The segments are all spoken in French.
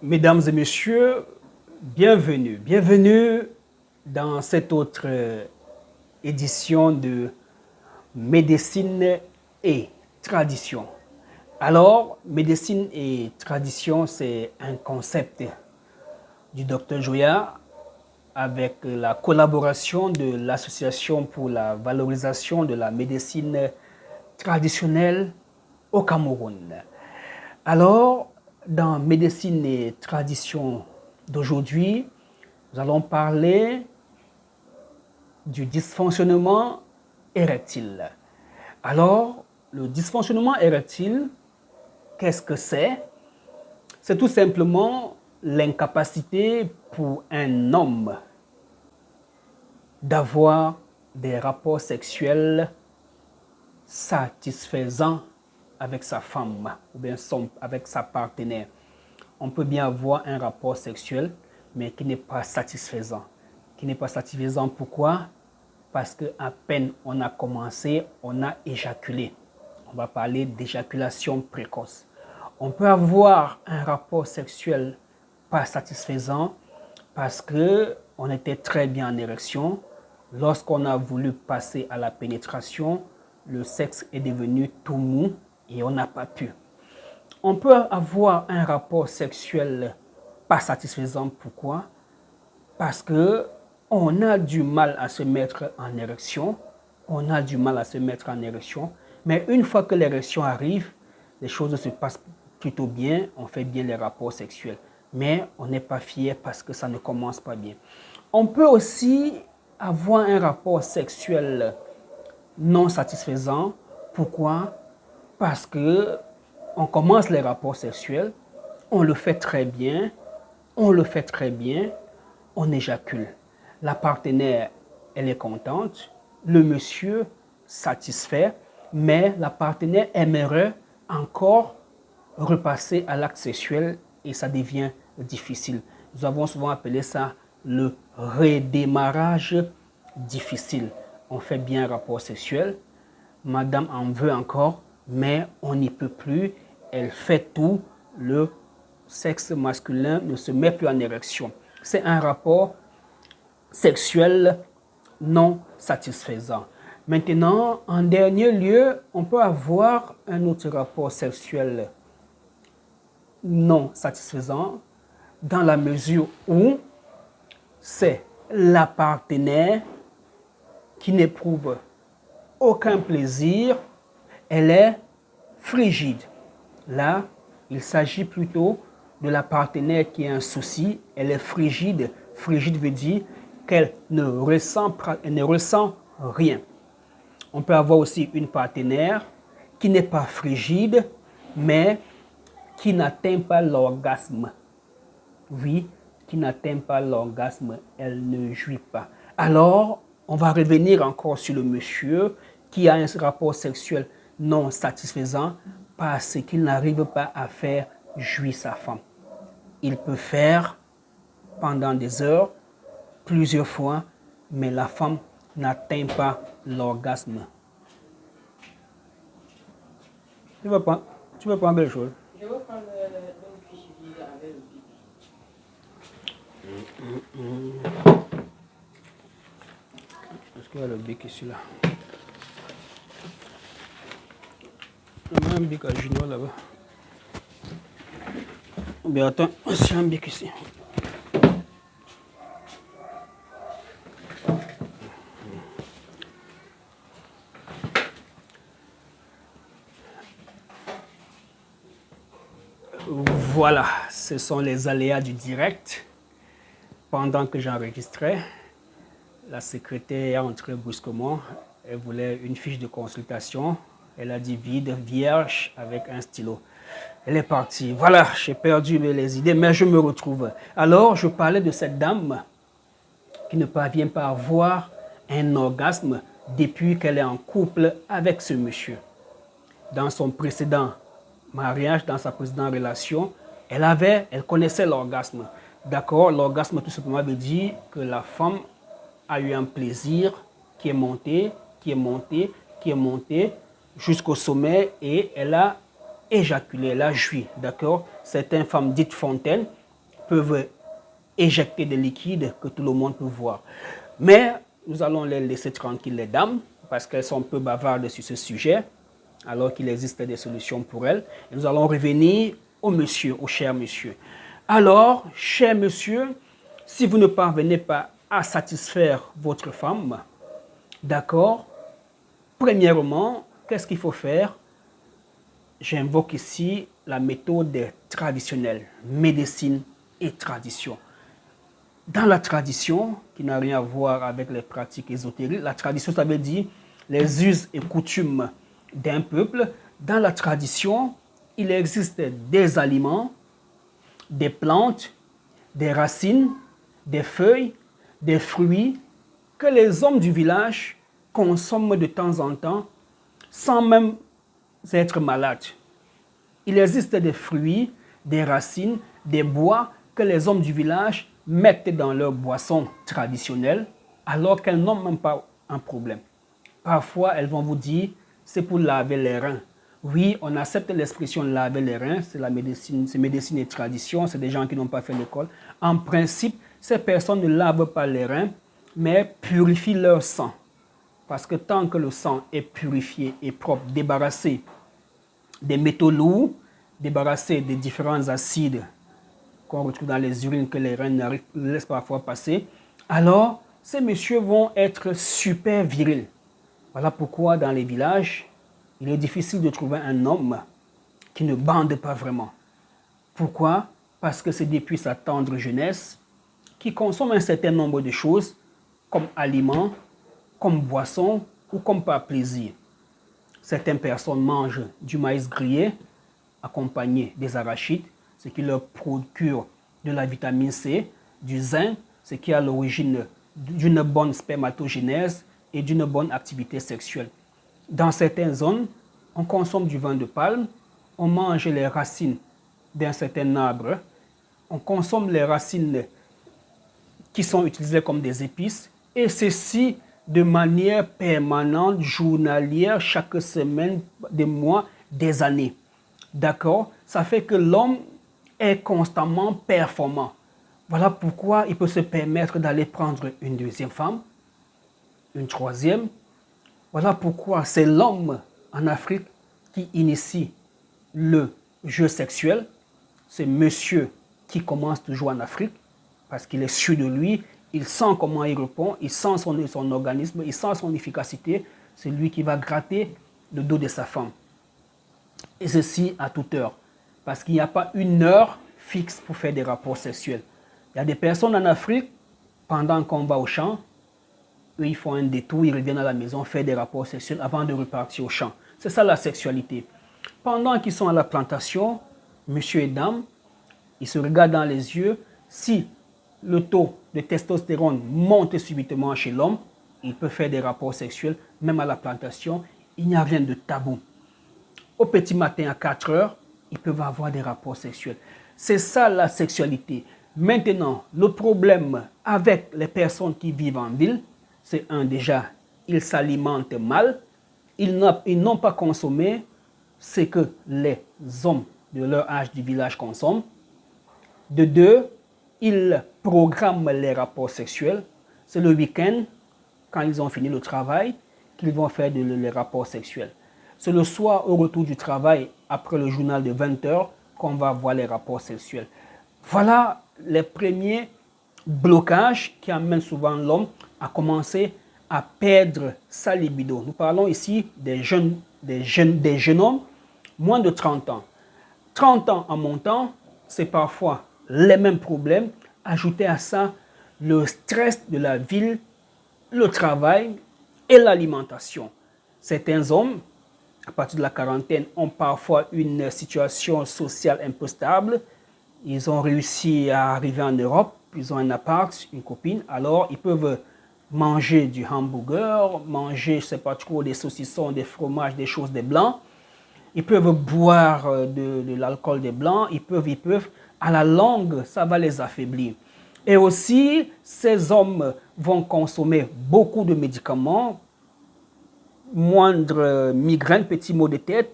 Mesdames et messieurs, bienvenue. Bienvenue dans cette autre édition de Médecine et Tradition. Alors, médecine et tradition, c'est un concept du Dr Joya avec la collaboration de l'Association pour la valorisation de la médecine traditionnelle au Cameroun. Alors, dans Médecine et Tradition d'aujourd'hui, nous allons parler du dysfonctionnement érectile. Alors, le dysfonctionnement érectile, qu'est-ce que c'est? C'est tout simplement l'incapacité pour un homme d'avoir des rapports sexuels satisfaisants avec sa femme ou bien avec sa partenaire. On peut bien avoir un rapport sexuel, mais qui n'est pas satisfaisant. Qui n'est pas satisfaisant, pourquoi? Parce qu'à peine on a commencé, on a éjaculé. On va parler d'éjaculation précoce. On peut avoir un rapport sexuel pas satisfaisant parce qu'on était très bien en érection. Lorsqu'on a voulu passer à la pénétration, le sexe est devenu tout mou et on n'a pas pu. On peut avoir un rapport sexuel pas satisfaisant. Pourquoi? Parce qu'on a du mal à se mettre en érection. On a du mal à se mettre en érection. Mais une fois que l'érection arrive, les choses se passent plutôt bien. On fait bien les rapports sexuels. Mais on n'est pas fier parce que ça ne commence pas bien. On peut aussi avoir un rapport sexuel non satisfaisant. Pourquoi? Parce que on commence les rapports sexuels, on le fait très bien, on éjacule. La partenaire, elle est contente, le monsieur satisfait, mais la partenaire aimerait encore repasser à l'acte sexuel et ça devient difficile. Nous avons souvent appelé ça le redémarrage difficile. On fait bien un rapport sexuel, madame en veut encore, mais on n'y peut plus. Elle fait tout, le sexe masculin ne se met plus en érection. C'est un rapport sexuel non satisfaisant. Maintenant, en dernier lieu, on peut avoir un autre rapport sexuel non satisfaisant dans la mesure où c'est la partenaire qui n'éprouve aucun plaisir, elle est frigide. Là, il s'agit plutôt de la partenaire qui a un souci, elle est frigide. Frigide veut dire qu'elle ne ressent rien. On peut avoir aussi une partenaire qui n'est pas frigide, mais qui n'atteint pas l'orgasme. Oui, qui n'atteint pas l'orgasme, elle ne jouit pas. Alors, on va revenir encore sur le monsieur qui a un rapport sexuel non satisfaisant parce qu'il n'arrive pas à faire jouir sa femme. Il peut faire pendant des heures, plusieurs fois, mais la femme n'atteint pas l'orgasme. Tu veux prendre quelque chose? Je veux prendre le fichier avec le bic. Est-ce qu'il y a le bic ici, là? Il y a un bic à Junior là-bas. Bien, attends, c'est un bic ici. Voilà, ce sont les aléas du direct. Pendant que j'enregistrais, la secrétaire est entrée brusquement. Elle voulait une fiche de consultation. Elle a dit vide, vierge, avec un stylo. Elle est partie. Voilà, j'ai perdu les idées, mais je me retrouve. Alors, je parlais de cette dame qui ne parvient pas à avoir un orgasme depuis qu'elle est en couple avec ce monsieur. Dans son précédent mariage, dans sa précédente relation, elle connaissait l'orgasme. D'accord, l'orgasme tout simplement veut dire que la femme a eu un plaisir qui est monté, jusqu'au sommet et elle a éjaculé, elle a joui. D'accord, c'est une femme dite fontaine peuvent éjecter des liquides que tout le monde peut voir. Mais nous allons les laisser tranquilles, les dames, parce qu'elles sont un peu bavardes sur ce sujet, alors qu'il existe des solutions pour elles. Et nous allons revenir au monsieur, au cher monsieur. Alors, cher monsieur, si vous ne parvenez pas à satisfaire votre femme, d'accord, premièrement, qu'est-ce qu'il faut faire? J'invoque ici la méthode traditionnelle, médecine et tradition. Dans la tradition, qui n'a rien à voir avec les pratiques ésotériques, la tradition, ça veut dire les us et coutumes d'un peuple. Dans la tradition, il existe des aliments, des plantes, des racines, des feuilles, des fruits que les hommes du village consomment de temps en temps sans même être malades. Il existe des fruits, des racines, des bois que les hommes du village mettent dans leur boisson traditionnelle alors qu'elles n'ont même pas un problème. Parfois, elles vont vous dire, c'est pour laver les reins. Oui, on accepte l'expression laver les reins, c'est la médecine, c'est médecine et tradition, c'est des gens qui n'ont pas fait l'école. En principe, ces personnes ne lavent pas les reins, mais purifient leur sang. Parce que tant que le sang est purifié et propre, débarrassé des métaux lourds, débarrassé des différents acides qu'on retrouve dans les urines que les reins laissent parfois passer, alors ces messieurs vont être super virils. Voilà pourquoi dans les villages, il est difficile de trouver un homme qui ne bande pas vraiment. Pourquoi? Parce que c'est depuis sa tendre jeunesse qu'il consomme un certain nombre de choses comme aliments, comme boisson ou comme par plaisir. Certaines personnes mangent du maïs grillé accompagné des arachides, ce qui leur procure de la vitamine C, du zinc, ce qui est à l'origine d'une bonne spermatogénèse et d'une bonne activité sexuelle. Dans certaines zones, on consomme du vin de palme, on mange les racines d'un certain arbre, on consomme les racines qui sont utilisées comme des épices, et ceci de manière permanente, journalière, chaque semaine, des mois, des années. D'accord? Ça fait que l'homme est constamment performant. Voilà pourquoi il peut se permettre d'aller prendre une deuxième femme, une troisième. Voilà pourquoi c'est l'homme en Afrique qui initie le jeu sexuel. C'est monsieur qui commence toujours en Afrique parce qu'il est sûr de lui, il sent comment il répond, il sent son organisme, il sent son efficacité. C'est lui qui va gratter le dos de sa femme. Et ceci à toute heure. Parce qu'il n'y a pas une heure fixe pour faire des rapports sexuels. Il y a des personnes en Afrique, pendant qu'on va au champ, eux, ils font un détour, ils reviennent à la maison, faire des rapports sexuels avant de repartir au champ. C'est ça la sexualité. Pendant qu'ils sont à la plantation, monsieur et dame, ils se regardent dans les yeux. Si le taux de testostérone monte subitement chez l'homme, il peut faire des rapports sexuels, même à la plantation. Il n'y a rien de tabou. Au petit matin à 4 heures, ils peuvent avoir des rapports sexuels. C'est ça la sexualité. Maintenant, le problème avec les personnes qui vivent en ville, c'est déjà, ils s'alimentent mal, ils n'ont pas consommé ce que les hommes de leur âge du village consomment. De deux, ils programment les rapports sexuels. C'est le week-end, quand ils ont fini le travail, qu'ils vont faire les rapports sexuels. C'est le soir, au retour du travail, après le journal de 20 heures, qu'on va voir les rapports sexuels. Voilà les premiers blocages qui amènent souvent l'homme à commencer à perdre sa libido. Nous parlons ici des jeunes hommes, moins de 30 ans. 30 ans en montant, c'est parfois les mêmes problèmes. Ajoutez à ça le stress de la ville, le travail et l'alimentation. Certains hommes, à partir de la quarantaine, ont parfois une situation sociale un peu stable. Ils ont réussi à arriver en Europe, ils ont un appart, une copine, alors ils peuvent manger du hamburger, manger, je ne sais pas trop, des saucissons, des fromages, des choses des blancs. Ils peuvent boire de l'alcool des blancs, ils peuvent. À la longue, ça va les affaiblir. Et aussi, ces hommes vont consommer beaucoup de médicaments, moindre migraine, petit maux de tête.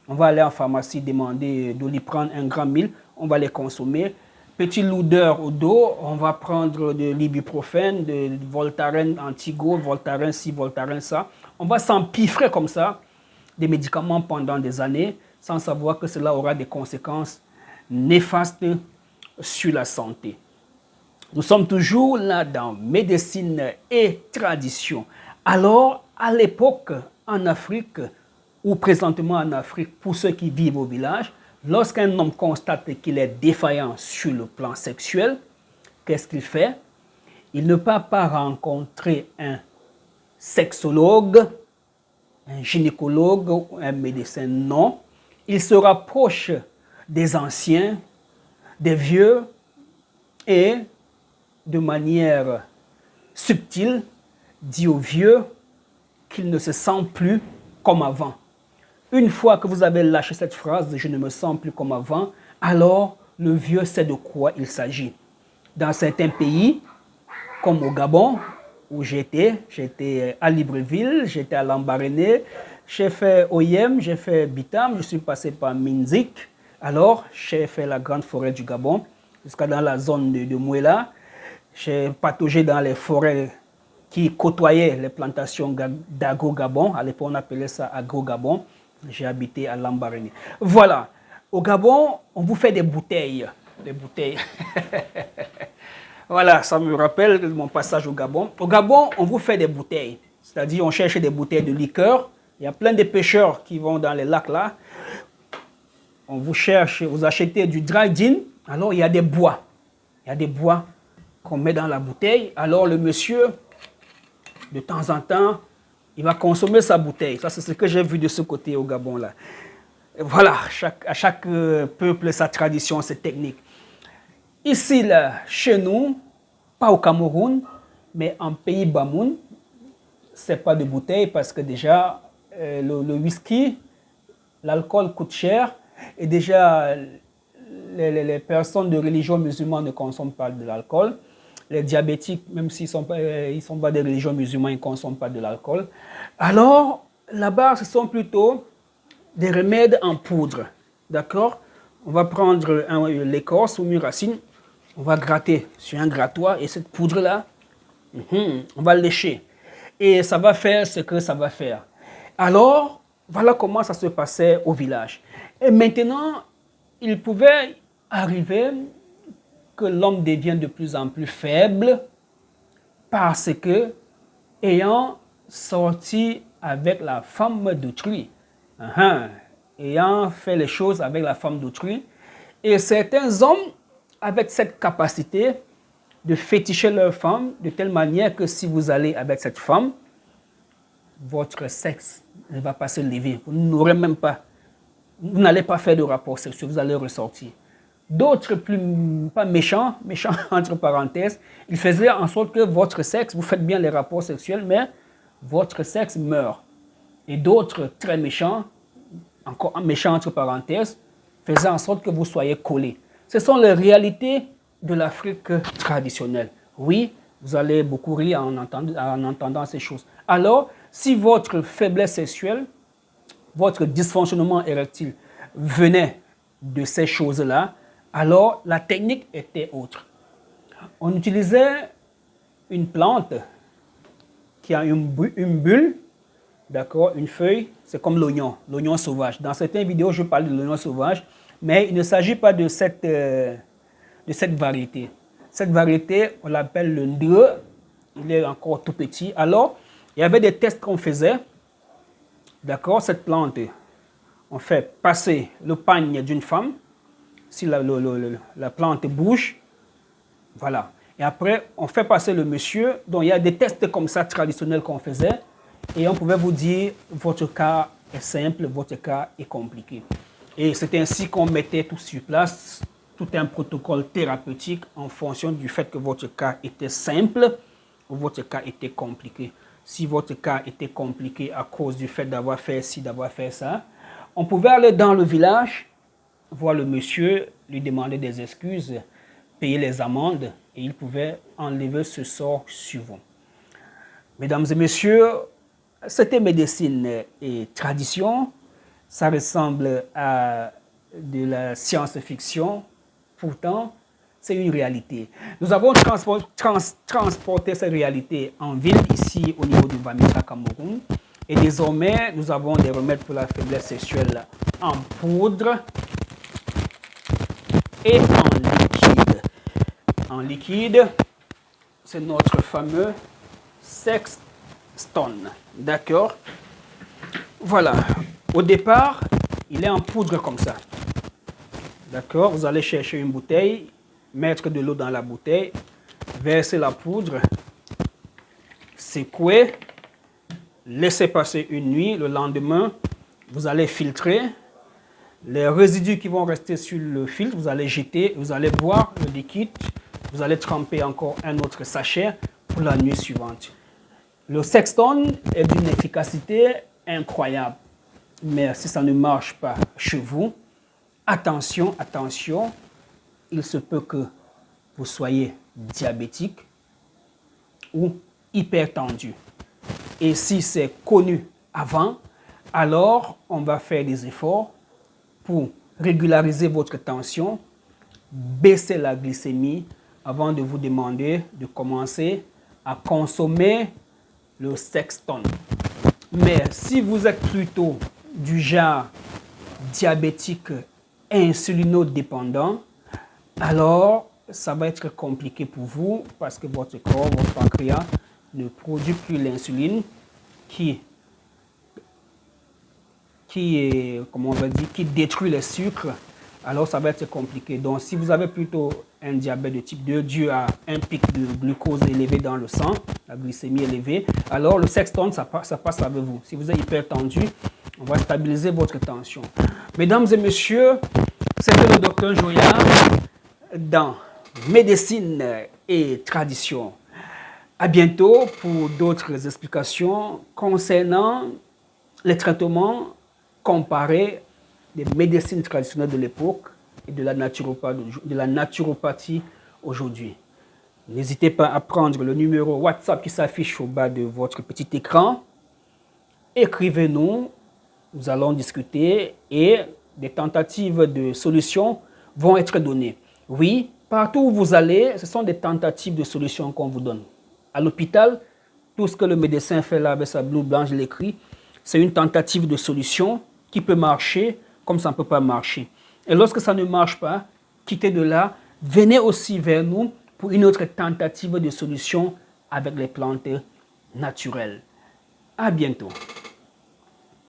On va aller en pharmacie demander de lui prendre 1 gramme 1000, on va les consommer. petit lourdeur au dos, on va prendre de l'ibuprofène, de Voltaren anti-go, Voltaren ci, Voltaren ça. On va s'empiffrer comme ça des médicaments pendant des années sans savoir que cela aura des conséquences néfastes sur la santé. Nous sommes toujours là dans médecine et tradition. Alors, à l'époque, en Afrique, ou présentement en Afrique, pour ceux qui vivent au village, lorsqu'un homme constate qu'il est défaillant sur le plan sexuel, qu'est-ce qu'il fait? Il ne part pas rencontrer un sexologue, un gynécologue ou un médecin, non. Il se rapproche des anciens, des vieux, et de manière subtile, dit aux vieux qu'il ne se sent plus comme avant. Une fois que vous avez lâché cette phrase « je ne me sens plus comme avant », alors le vieux sait de quoi il s'agit. Dans certains pays, comme au Gabon, où j'étais à Libreville, j'étais à Lambaréné, j'ai fait Oyem, j'ai fait Bitam, je suis passé par Minzik, alors j'ai fait la grande forêt du Gabon, jusqu'à dans la zone de Mouela. J'ai pataugé dans les forêts qui côtoyaient les plantations d'agro-Gabon. À l'époque, on appelait ça agro-Gabon. J'ai habité à Lambaréné. Voilà. Au Gabon, on vous fait des bouteilles. Des bouteilles. Voilà, ça me rappelle mon passage au Gabon. Au Gabon, on vous fait des bouteilles. C'est-à-dire, on cherche des bouteilles de liqueur. Il y a plein de pêcheurs qui vont dans les lacs là. On vous cherche, vous achetez du dry gin. Alors, il y a des bois. Il y a des bois qu'on met dans la bouteille. Alors, le monsieur, de temps en temps, il va consommer sa bouteille. Ça, c'est ce que j'ai vu de ce côté au Gabon là. Et voilà, à chaque peuple, sa tradition, ses techniques. Ici, là, chez nous, pas au Cameroun, mais en pays Bamoun, c'est pas de bouteille parce que déjà, le whisky, l'alcool coûte cher et déjà, les personnes de religion musulmane ne consomment pas de l'alcool. Les diabétiques, même s'ils sont pas des religions musulmanes, ils ne consomment pas de l'alcool. Alors, là-bas, ce sont plutôt des remèdes en poudre. D'accord? On va prendre l'écorce ou une racine, on va gratter sur un grattoir et cette poudre-là, on va lécher. Et ça va faire ce que ça va faire. Alors, voilà comment ça se passait au village. Et maintenant, il pouvait arriver que l'homme devient de plus en plus faible parce que, ayant sorti avec la femme d'autrui, ayant fait les choses avec la femme d'autrui, et certains hommes avec cette capacité de féticher leur femme de telle manière que si vous allez avec cette femme, votre sexe ne va pas se lever. Vous n'aurez même pas, vous n'allez pas faire de rapport sexuel, vous allez ressortir. D'autres, pas méchants entre parenthèses, ils faisaient en sorte que votre sexe, vous faites bien les rapports sexuels, mais votre sexe meurt. Et d'autres, très méchants, encore méchants entre parenthèses, faisaient en sorte que vous soyez collés. Ce sont les réalités de l'Afrique traditionnelle. Oui, vous allez beaucoup rire en entendant ces choses. Alors, si votre faiblesse sexuelle, votre dysfonctionnement érectile venait de ces choses-là, alors la technique était autre. On utilisait une plante qui a une bulle, d'accord, une feuille, c'est comme l'oignon sauvage. Dans certaines vidéos, je parle de l'oignon sauvage, mais il ne s'agit pas de cette variété. Cette variété, on l'appelle le ndre, il est encore tout petit. Alors, il y avait des tests qu'on faisait, d'accord, cette plante, on fait passer le pagne d'une femme, si la plante bouge, voilà. Et après, on fait passer le monsieur. Donc, il y a des tests comme ça traditionnels qu'on faisait. Et on pouvait vous dire, votre cas est simple, votre cas est compliqué. Et c'est ainsi qu'on mettait tout sur place, tout un protocole thérapeutique en fonction du fait que votre cas était simple ou votre cas était compliqué. Si votre cas était compliqué à cause du fait d'avoir fait ci, d'avoir fait ça, on pouvait aller dans le village, voir le monsieur, lui demander des excuses, payer les amendes et il pouvait enlever ce sort sur vous. Mesdames et messieurs, c'était médecine et tradition. Ça ressemble à de la science-fiction. Pourtant, c'est une réalité. Nous avons transporté cette réalité en ville, ici au niveau du Bamenda, Cameroun. Et désormais, nous avons des remèdes pour la faiblesse sexuelle en poudre et en liquide. En liquide, c'est notre fameux Sextone. D'accord? Voilà. Au départ, il est en poudre comme ça. D'accord? Vous allez chercher une bouteille, mettre de l'eau dans la bouteille, verser la poudre, secouer, laisser passer une nuit. Le lendemain, vous allez filtrer. Les résidus qui vont rester sur le filtre, vous allez jeter, vous allez boire le liquide, vous allez tremper encore un autre sachet pour la nuit suivante. Le Sextone est d'une efficacité incroyable. Mais si ça ne marche pas chez vous, attention, attention, il se peut que vous soyez diabétique ou hypertendu. Et si c'est connu avant, alors on va faire des efforts pour régulariser votre tension, baisser la glycémie avant de vous demander de commencer à consommer le Sextone. Mais si vous êtes plutôt du genre diabétique insulinodépendant, alors ça va être compliqué pour vous parce que votre corps, votre pancréas ne produit plus l'insuline qui détruit les sucres. Alors ça va être compliqué. Donc si vous avez plutôt un diabète de type 2 dû à un pic de glucose élevé dans le sang, la glycémie élevée, alors le Sextone, ça passe avec vous. Si vous êtes hypertendu, on va stabiliser votre tension. Mesdames et messieurs, c'était le docteur Joya dans Médecine et Tradition. À bientôt pour d'autres explications concernant les traitements comparés des médecines traditionnelles de l'époque et de la naturopathie aujourd'hui. N'hésitez pas à prendre le numéro WhatsApp qui s'affiche au bas de votre petit écran. Écrivez-nous, nous allons discuter et des tentatives de solutions vont être données. Oui, partout où vous allez, ce sont des tentatives de solutions qu'on vous donne. À l'hôpital, tout ce que le médecin fait là avec sa blouse blanche, il écrit, c'est une tentative de solution qui peut marcher comme ça ne peut pas marcher. Et lorsque ça ne marche pas, quittez de là, venez aussi vers nous pour une autre tentative de solution avec les plantes naturelles. À bientôt.